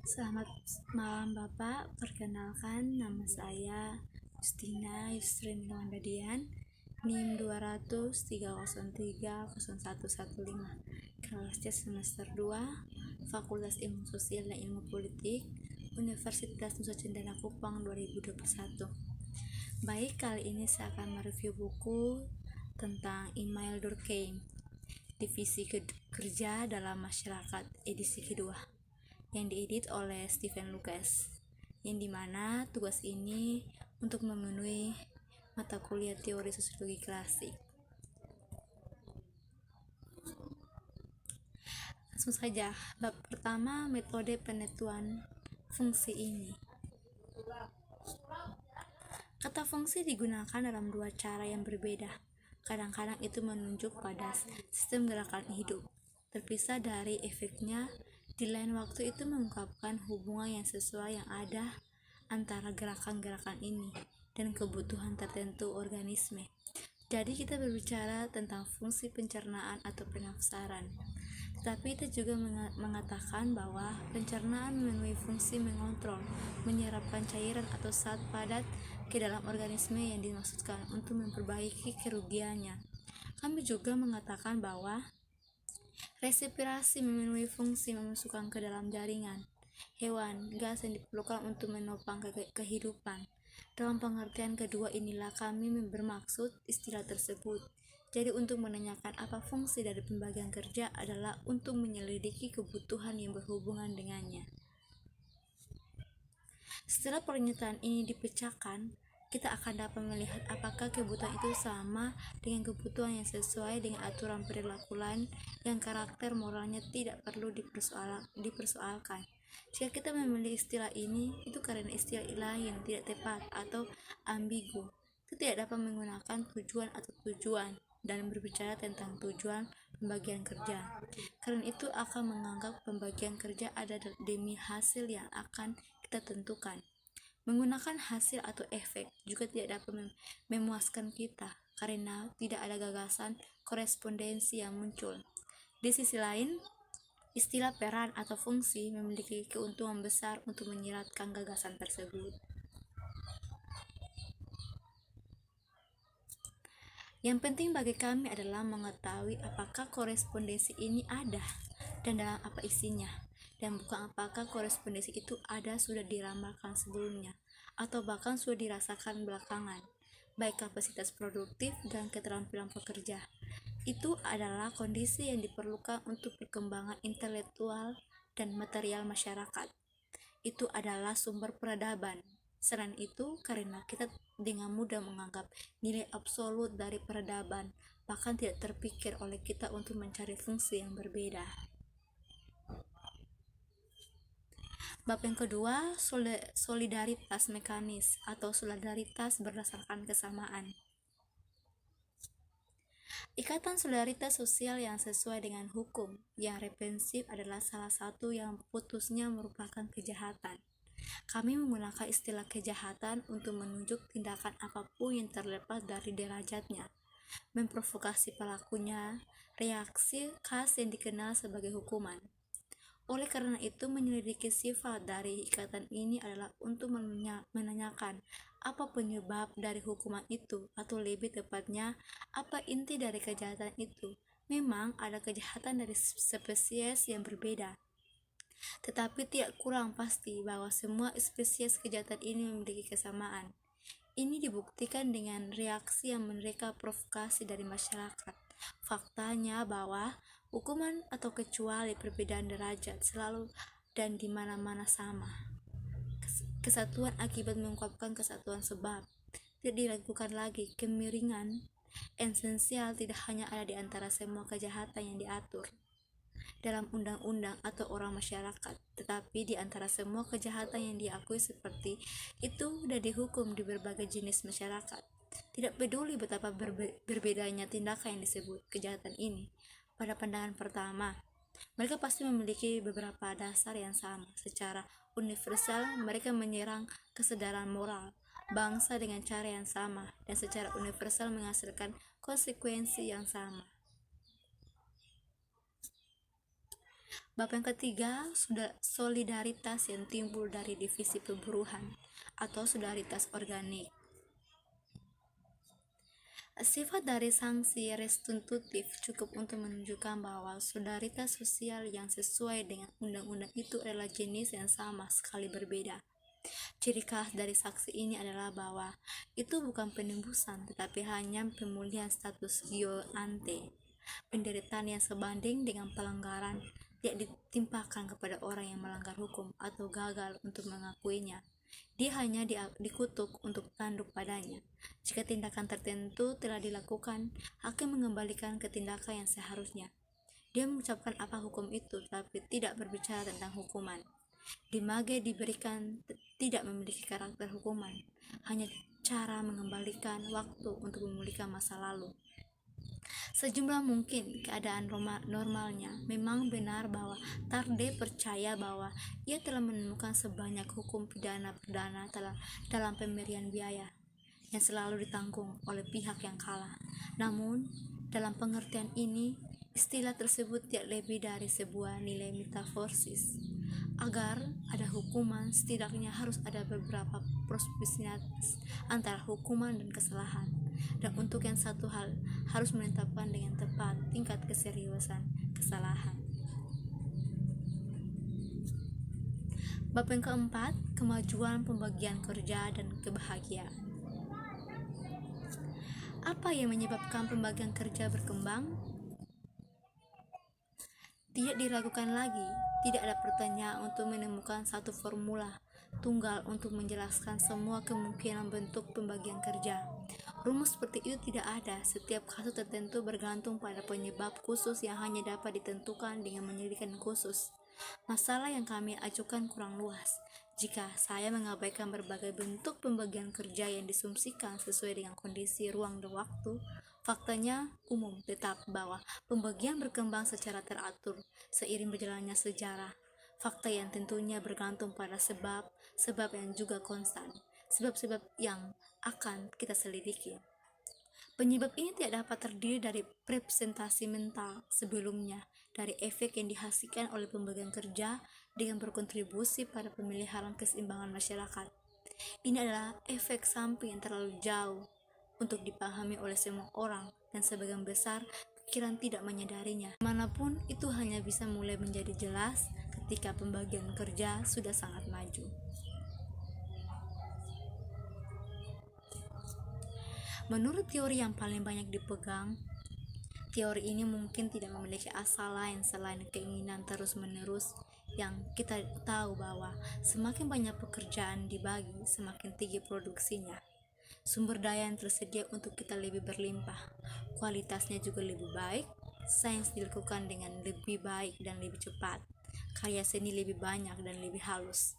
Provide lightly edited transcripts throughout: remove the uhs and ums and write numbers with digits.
Selamat malam Bapak, perkenalkan nama saya Justina Yusrin Wandadian, NIM 20030301115, kelas C semester 2, Fakultas Ilmu Sosial dan Ilmu Politik, Universitas Nusa Cendana Kupang 2021. Baik, kali ini saya akan mereview buku tentang Immanuel Durkheim, Divisi Kerja dalam Masyarakat, edisi kedua, yang diedit oleh Stephen Lucas, yang dimana tugas ini untuk memenuhi mata kuliah teori sosiologi klasik. Langsung saja, bab pertama, metode penentuan fungsi ini. Kata fungsi digunakan dalam dua cara yang berbeda. Kadang-kadang itu menunjuk pada sistem gerakan hidup, terpisah dari efeknya. Di lain waktu itu mengungkapkan hubungan yang sesuai yang ada antara gerakan-gerakan ini dan kebutuhan tertentu organisme. Jadi kita berbicara tentang fungsi pencernaan atau penafsaran. Tetapi kita juga mengatakan bahwa pencernaan memenuhi fungsi mengontrol, menyerapkan cairan atau zat padat ke dalam organisme yang dimaksudkan untuk memperbaiki kerugiannya. Kami juga mengatakan bahwa respirasi memenuhi fungsi memasukkan ke dalam jaringan hewan gas yang diperlukan untuk menopang kehidupan. Dalam pengertian kedua inilah kami bermaksud istilah tersebut. Jadi untuk menanyakan apa fungsi dari pembagian kerja adalah untuk menyelidiki kebutuhan yang berhubungan dengannya. Setelah pernyataan ini dipecahkan, kita akan dapat melihat apakah kebutuhan itu sama dengan kebutuhan yang sesuai dengan aturan perilaku lain yang karakter moralnya tidak perlu dipersoalkan. Jika kita memilih istilah ini, itu karena istilah lain tidak tepat atau ambigu. Kita tidak dapat menggunakan tujuan atau tujuan dan berbicara tentang tujuan pembagian kerja. Karena itu akan menganggap pembagian kerja ada demi hasil yang akan kita tentukan. Menggunakan hasil atau efek juga tidak dapat memuaskan kita karena tidak ada gagasan korespondensi yang muncul. Di sisi lain, istilah peran atau fungsi memiliki keuntungan besar untuk menyiratkan gagasan tersebut. Yang penting bagi kami adalah mengetahui apakah korespondensi ini ada dan dalam apa isinya, dan bukan apakah korespondensi itu ada sudah diramalkan sebelumnya atau bahkan sudah dirasakan belakangan. Baik kapasitas produktif dan keterampilan pekerja itu adalah kondisi yang diperlukan untuk perkembangan intelektual dan material masyarakat. Itu adalah sumber peradaban. Selain itu, karena kita dengan mudah menganggap nilai absolut dari peradaban, bahkan tidak terpikir oleh kita untuk mencari fungsi yang berbeda. Bab yang kedua, solidaritas mekanis atau solidaritas berdasarkan kesamaan. Ikatan solidaritas sosial yang sesuai dengan hukum yang reprensif adalah salah satu yang putusnya merupakan kejahatan. Kami menggunakan istilah kejahatan untuk menunjuk tindakan apapun yang terlepas dari derajatnya, memprovokasi pelakunya, reaksi khas yang dikenal sebagai hukuman. Oleh karena itu, menyelidiki sifat dari ikatan ini adalah untuk menanyakan apa penyebab dari hukuman itu, atau lebih tepatnya, apa inti dari kejahatan itu. Memang ada kejahatan dari spesies yang berbeda, tetapi tidak kurang pasti bahwa semua spesies kejahatan ini memiliki kesamaan. Ini dibuktikan dengan reaksi yang mereka provokasi dari masyarakat. Faktanya bahwa hukuman atau kecuali perbedaan derajat selalu dan di mana-mana sama. Kesatuan akibat mengungkapkan kesatuan sebab. Tidak diragukan lagi, kemiringan esensial tidak hanya ada di antara semua kejahatan yang diatur dalam undang-undang atau orang masyarakat, tetapi di antara semua kejahatan yang diakui seperti itu dan dihukum di berbagai jenis masyarakat. Tidak peduli betapa berbedanya tindakan yang disebut kejahatan ini, pada pandangan pertama, mereka pasti memiliki beberapa dasar yang sama. Secara universal, mereka menyerang kesadaran moral bangsa dengan cara yang sama, dan secara universal menghasilkan konsekuensi yang sama. Bab yang ketiga, solidaritas yang timbul dari divisi pemburuan atau solidaritas organik. Sifat dari sanksi restitutif cukup untuk menunjukkan bahwa solidaritas sosial yang sesuai dengan undang-undang itu adalah jenis yang sama sekali berbeda. Ciri khas dari sanksi ini adalah bahwa itu bukan penembusan tetapi hanya pemulihan status quo ante. Penderitaan yang sebanding dengan pelanggaran tidak ditimpakan kepada orang yang melanggar hukum atau gagal untuk mengakuinya. Dia hanya dikutuk untuk tunduk padanya. Jika tindakan tertentu telah dilakukan, hakim mengembalikan ke tindakan yang seharusnya. Dia mengucapkan apa hukum itu, tapi tidak berbicara tentang hukuman. Dimage diberikan tidak memiliki karakter hukuman, hanya cara mengembalikan waktu untuk memulihkan masa lalu. Sejumlah mungkin keadaan normalnya memang benar bahwa Tarde percaya bahwa ia telah menemukan sebanyak hukum pidana perdana dalam pemberian biaya yang selalu ditanggung oleh pihak yang kalah. Namun, dalam pengertian ini, istilah tersebut tidak lebih dari sebuah nilai metaforsis. Agar ada hukuman, setidaknya harus ada beberapa proporsionalitas antara hukuman dan kesalahan. Dan untuk yang satu hal, harus menetapkan dengan tepat tingkat keseriusan kesalahan. Bab yang keempat, kemajuan pembagian kerja dan kebahagiaan. Apa yang menyebabkan pembagian kerja berkembang? Tidak diragukan lagi, tidak ada pertanyaan untuk menemukan satu formula tunggal untuk menjelaskan semua kemungkinan bentuk pembagian kerja. Rumus seperti itu tidak ada. Setiap kasus tertentu bergantung pada penyebab khusus yang hanya dapat ditentukan dengan penyelidikan khusus. Masalah yang kami ajukan kurang luas. Jika saya mengabaikan berbagai bentuk pembagian kerja yang disumsikan sesuai dengan kondisi ruang dan waktu, faktanya umum tetap bahwa pembagian berkembang secara teratur seiring berjalannya sejarah. Fakta yang tentunya bergantung pada sebab yang juga konstan, sebab-sebab yang akan kita selidiki. Penyebab ini tidak dapat terdiri dari representasi mental sebelumnya, dari efek yang dihasilkan oleh pembagian kerja dengan berkontribusi pada pemeliharaan keseimbangan masyarakat. Ini adalah efek samping yang terlalu jauh untuk dipahami oleh semua orang, dan sebagian besar pikiran tidak menyadarinya. Manapun itu hanya bisa mulai menjadi jelas ketika pembagian kerja sudah sangat maju. Menurut teori yang paling banyak dipegang, teori ini mungkin tidak memiliki asal lain selain keinginan terus-menerus yang kita tahu bahwa semakin banyak pekerjaan dibagi, semakin tinggi produksinya. Sumber daya yang tersedia untuk kita lebih berlimpah, kualitasnya juga lebih baik, sains dilakukan dengan lebih baik dan lebih cepat, karya seni lebih banyak dan lebih halus.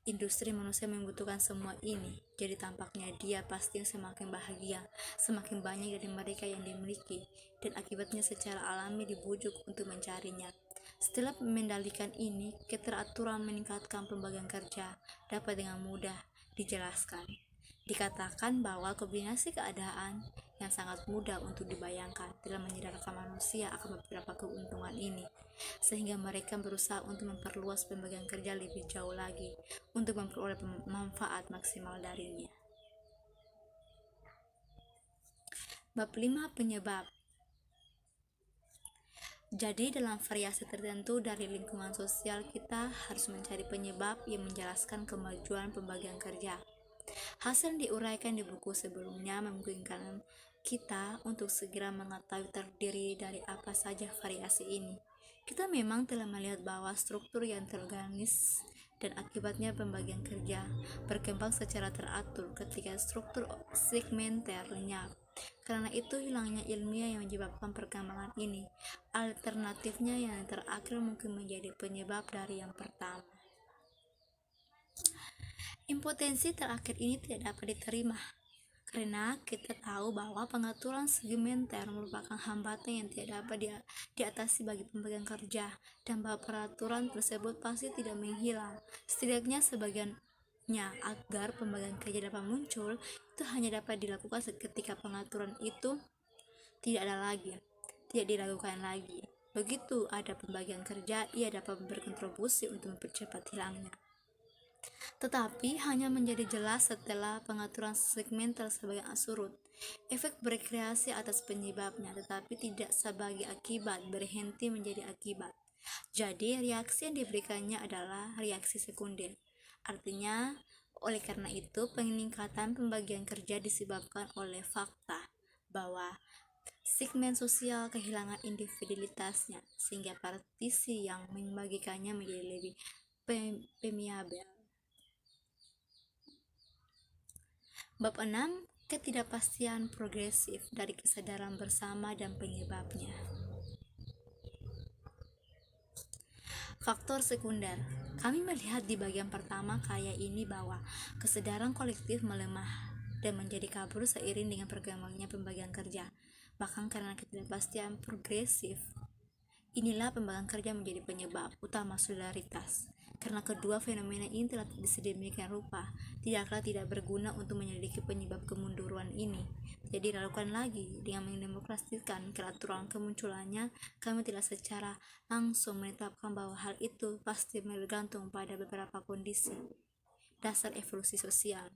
Industri manusia membutuhkan semua ini, jadi tampaknya dia pasti semakin bahagia, semakin banyak dari mereka yang dimiliki, dan akibatnya secara alami dibujuk untuk mencarinya. Setelah mendalikan ini, keteraturan meningkatkan pembagian kerja dapat dengan mudah dijelaskan. Dikatakan bahwa kombinasi keadaan yang sangat mudah untuk dibayangkan telah menyadarkan manusia akan beberapa keuntungan ini, sehingga mereka berusaha untuk memperluas pembagian kerja lebih jauh lagi untuk memperoleh manfaat maksimal darinya. Bab 5, penyebab. Jadi dalam variasi tertentu dari lingkungan sosial, kita harus mencari penyebab yang menjelaskan kemajuan pembagian kerja. Hasil diuraikan di buku sebelumnya memungkinkan kita untuk segera mengetahui terdiri dari apa saja variasi ini. Kita memang telah melihat bahwa struktur yang terorganis dan akibatnya pembagian kerja berkembang secara teratur ketika struktur segmenter lenyap. Karena itu hilangnya ilmiah yang menyebabkan perkembangan ini. Alternatifnya yang terakhir mungkin menjadi penyebab dari yang pertama. Impotensi terakhir ini tidak dapat diterima karena kita tahu bahwa pengaturan segmenter merupakan hambatan yang tidak dapat diatasi bagi pembagian kerja, dan bahwa peraturan tersebut pasti tidak menghilang, setidaknya sebagiannya. Agar pembagian kerja dapat muncul, itu hanya dapat dilakukan ketika pengaturan itu tidak diragukan lagi. Begitu ada pembagian kerja, ia dapat berkontribusi untuk mempercepat hilangnya. Tetapi hanya menjadi jelas setelah pengaturan segmental sebagai surut. Efek berkreasi atas penyebabnya, tetapi tidak sebagai akibat, berhenti menjadi akibat. Jadi reaksi yang diberikannya adalah reaksi sekunder. Artinya, oleh karena itu peningkatan pembagian kerja disebabkan oleh fakta bahwa segmen sosial kehilangan individualitasnya, sehingga partisi yang membagikannya menjadi lebih permeabel. Bab 6. Ketidakpastian progresif dari kesadaran bersama dan penyebabnya. Faktor sekunder. Kami melihat di bagian pertama karya ini bahwa kesadaran kolektif melemah dan menjadi kabur seiring dengan perkembangannya pembagian kerja. Bahkan karena ketidakpastian progresif, inilah pembagian kerja menjadi penyebab utama solidaritas. Karena kedua fenomena ini telah sedemikian rupa, tidaklah tidak berguna untuk menyelidiki penyebab kemunduran ini. Jadi dilakukan lagi dengan mendemokrasikan kelaturan kemunculannya. Kami tidak secara langsung menetapkan bahwa hal itu pasti bergantung pada beberapa kondisi dasar evolusi sosial.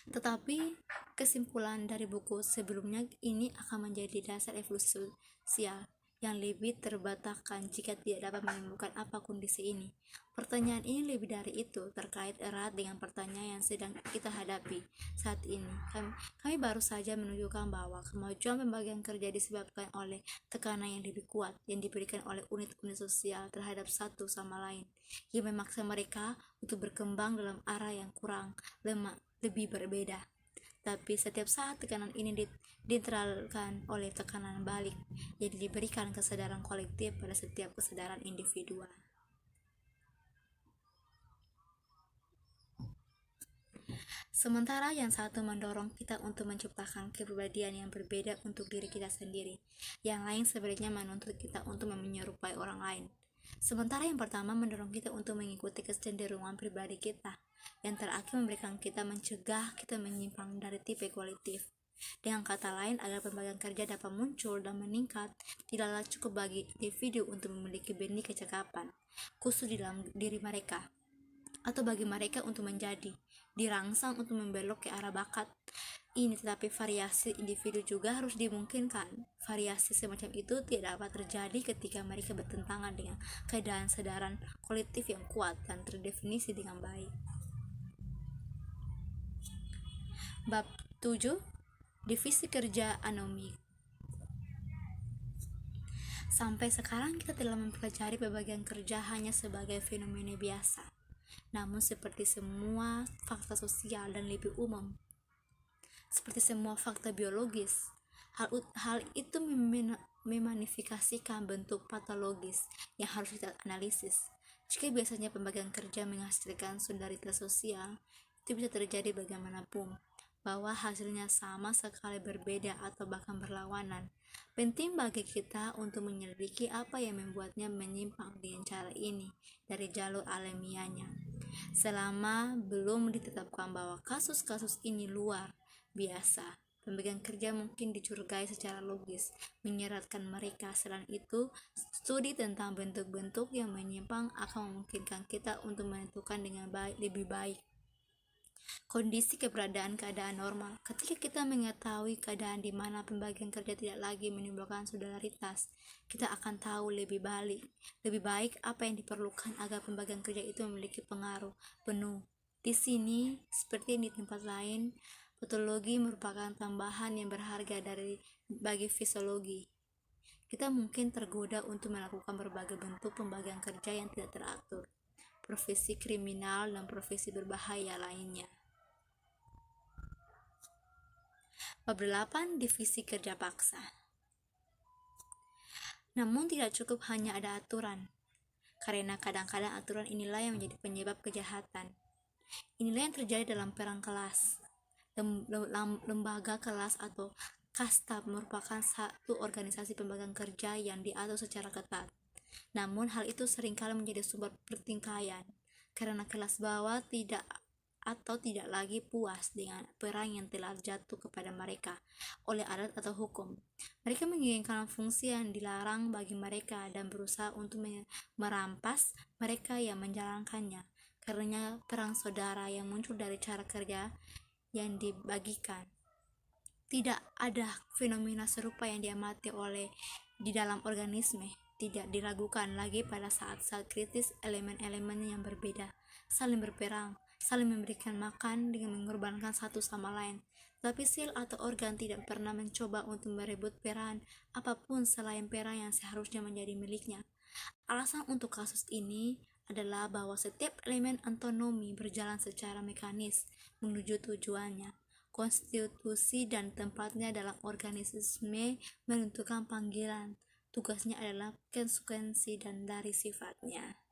Tetapi kesimpulan dari buku sebelumnya ini akan menjadi dasar evolusi sosial yang lebih terbantahkan jika tidak dapat menemukan apa kondisi ini. Pertanyaan ini lebih dari itu terkait erat dengan pertanyaan yang sedang kita hadapi saat ini. Kami baru saja menunjukkan bahwa kemajuan pembagian kerja disebabkan oleh tekanan yang lebih kuat yang diberikan oleh unit-unit sosial terhadap satu sama lain, yang memaksa mereka untuk berkembang dalam arah yang kurang lebih berbeda. Tapi setiap saat tekanan ini diteralkan oleh tekanan balik yang diberikan kesadaran kolektif pada setiap kesadaran individual. Sementara yang satu mendorong kita untuk menciptakan kepribadian yang berbeda untuk diri kita sendiri, yang lain sebaliknya menuntut kita untuk menyerupai orang lain. Sementara yang pertama mendorong kita untuk mengikuti kecenderungan pribadi kita, yang terakhir memberikan kita mencegah kita menyimpang dari tipe kolektif. Dengan kata lain, agar pembagian kerja dapat muncul dan meningkat, tidaklah cukup bagi individu untuk memiliki benih kecakapan khusus di dalam diri mereka, atau bagi mereka untuk menjadi dirangsang untuk membelok ke arah bakat ini, tetapi variasi individu juga harus dimungkinkan. Variasi semacam itu tidak dapat terjadi ketika mereka bertentangan dengan keadaan kesadaran kolektif yang kuat dan terdefinisi dengan baik. Bab 7. Divisi kerja anomik. Sampai sekarang kita telah mempelajari pembagian kerja hanya sebagai fenomena biasa. Namun seperti semua fakta sosial dan lebih umum, seperti semua fakta biologis, hal itu memanifikasikan bentuk patologis yang harus kita analisis. Jika biasanya pembagian kerja menghasilkan solidaritas sosial, itu bisa terjadi bagaimanapun, bahwa hasilnya sama sekali berbeda atau bahkan berlawanan. Penting bagi kita untuk menyelidiki apa yang membuatnya menyimpang dengan cara ini dari jalur alamiahnya. Selama belum ditetapkan bahwa kasus-kasus ini luar biasa, pembagian kerja mungkin dicurigai secara logis menyeratkan mereka. Selain itu, studi tentang bentuk-bentuk yang menyimpang akan memungkinkan kita untuk menentukan dengan lebih baik kondisi keadaan normal. Ketika kita mengetahui keadaan di mana pembagian kerja tidak lagi menimbulkan solidaritas, kita akan tahu lebih baik apa yang diperlukan agar pembagian kerja itu memiliki pengaruh penuh. Di sini, seperti di tempat lain, patologi merupakan tambahan yang berharga bagi fisiologi. Kita mungkin tergoda untuk melakukan berbagai bentuk pembagian kerja yang tidak teratur, profesi kriminal dan profesi berbahaya lainnya. Bab 8. Divisi kerja paksa. Namun tidak cukup hanya ada aturan, karena kadang-kadang aturan inilah yang menjadi penyebab kejahatan. Inilah yang terjadi dalam perang kelas. Lembaga kelas atau kasta merupakan satu organisasi pembagian kerja yang diatur secara ketat. Namun hal itu seringkali menjadi sumber pertikaian, karena kelas bawah tidak atau tidak lagi puas dengan peran yang telah jatuh kepada mereka oleh adat atau hukum. Mereka menginginkan fungsi yang dilarang bagi mereka dan berusaha untuk merampas mereka yang menjalankannya. Karena perang saudara yang muncul dari cara kerja yang dibagikan. Tidak ada fenomena serupa yang diamati di dalam organisme. Tidak diragukan lagi pada saat-saat kritis elemen-elemen yang berbeda saling berperang, saling memberikan makan dengan mengorbankan satu sama lain. Tapi sel atau organ tidak pernah mencoba untuk merebut peran apapun selain peran yang seharusnya menjadi miliknya. Alasan untuk kasus ini adalah bahwa setiap elemen antonomi berjalan secara mekanis menuju tujuannya. Konstitusi dan tempatnya dalam organisme menentukan panggilan. Tugasnya adalah konsekuensi dan dari sifatnya.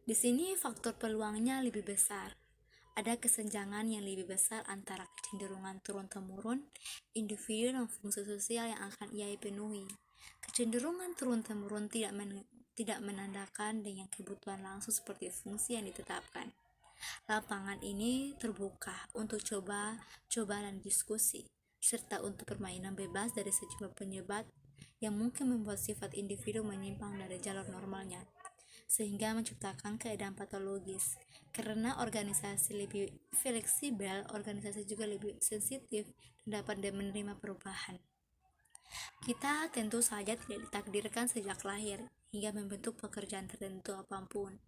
Di sini faktor peluangnya lebih besar. Ada kesenjangan yang lebih besar antara kecenderungan turun-temurun individu dan fungsi sosial yang akan ia penuhi. Kecenderungan turun-temurun tidak menandakan dengan kebutuhan langsung seperti fungsi yang ditetapkan. Lapangan ini terbuka untuk coba dan diskusi, serta untuk permainan bebas dari sejumlah penyebab yang mungkin membuat sifat individu menyimpang dari jalur normalnya, sehingga menciptakan keadaan patologis. Karena organisasi lebih fleksibel, organisasi juga lebih sensitif dan dapat menerima perubahan. Kita tentu saja tidak ditakdirkan sejak lahir hingga membentuk pekerjaan tertentu apapun.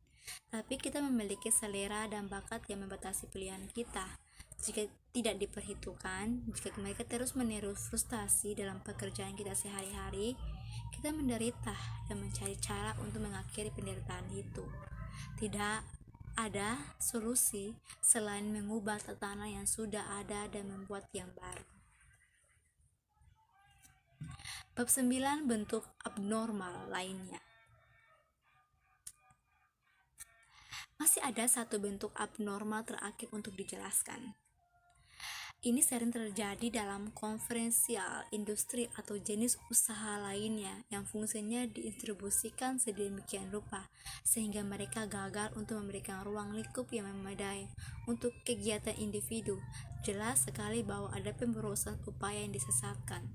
Tapi kita memiliki selera dan bakat yang membatasi pilihan kita. Jika tidak diperhitungkan, jika mereka terus-menerus frustasi dalam pekerjaan kita sehari-hari, kita menderita dan mencari cara untuk mengakhiri penderitaan itu. Tidak ada solusi selain mengubah tatanan yang sudah ada dan membuat yang baru. Bab 9, bentuk abnormal lainnya. Masih ada satu bentuk abnormal terakhir untuk dijelaskan. Ini sering terjadi dalam konferensial industri atau jenis usaha lainnya yang fungsinya didistribusikan sedemikian rupa sehingga mereka gagal untuk memberikan ruang lingkup yang memadai untuk kegiatan individu. Jelas sekali bahwa ada pemborosan upaya yang disesatkan.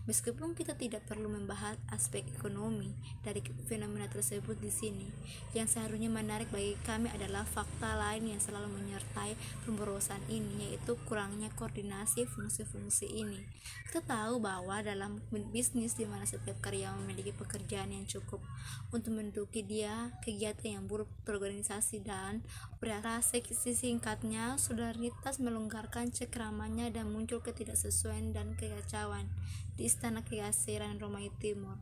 Meskipun kita tidak perlu membahas aspek ekonomi dari fenomena tersebut di sini, yang seharusnya menarik bagi kami adalah fakta lain yang selalu menyertai pemborosan ini, yaitu kurangnya koordinasi fungsi-fungsi ini. Kita tahu bahwa dalam bisnis di mana setiap karyawan memiliki pekerjaan yang cukup untuk menduduki dia, kegiatan yang buruk terorganisasi dan operasi singkatnya, solidaritas melonggarkan cekramannya dan muncul ketidaksesuaian dan kekacauan. Di Istana Keasiran Romawi Timur,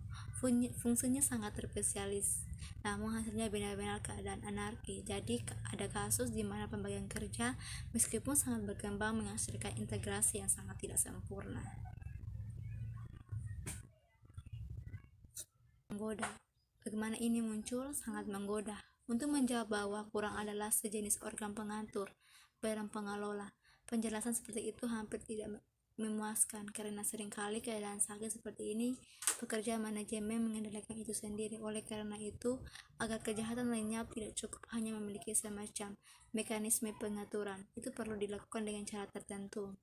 fungsinya sangat terspesialis, namun hasilnya benar-benar keadaan anarki. Jadi ada kasus di mana pembagian kerja meskipun sangat berkembang menghasilkan integrasi yang sangat tidak sempurna. Menggoda. Bagaimana ini muncul? Sangat menggoda. Untuk menjawab bahwa kurang adalah sejenis organ pengatur, barang pengelola, penjelasan seperti itu hampir tidak memuaskan karena seringkali keadaan sakit seperti ini pekerja manajemen mengendalikan itu sendiri. Oleh karena itu, agar kejahatan lenyap tidak cukup hanya memiliki semacam mekanisme pengaturan, itu perlu dilakukan dengan cara tertentu.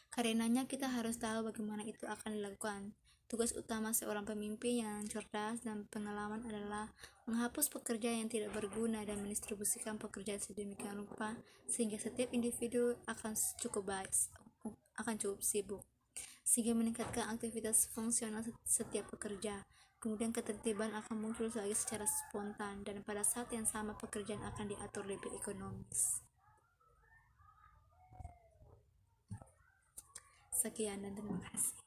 Karenanya kita harus tahu bagaimana itu akan dilakukan. Tugas utama seorang pemimpin yang cerdas dan pengalaman adalah menghapus pekerjaan yang tidak berguna dan mendistribusikan pekerjaan sedemikian rupa sehingga setiap individu akan cukup sibuk, sehingga meningkatkan aktivitas fungsional setiap pekerja. Kemudian ketertiban akan muncul lagi secara spontan dan pada saat yang sama pekerjaan akan diatur lebih ekonomis. Sekian dan terima kasih.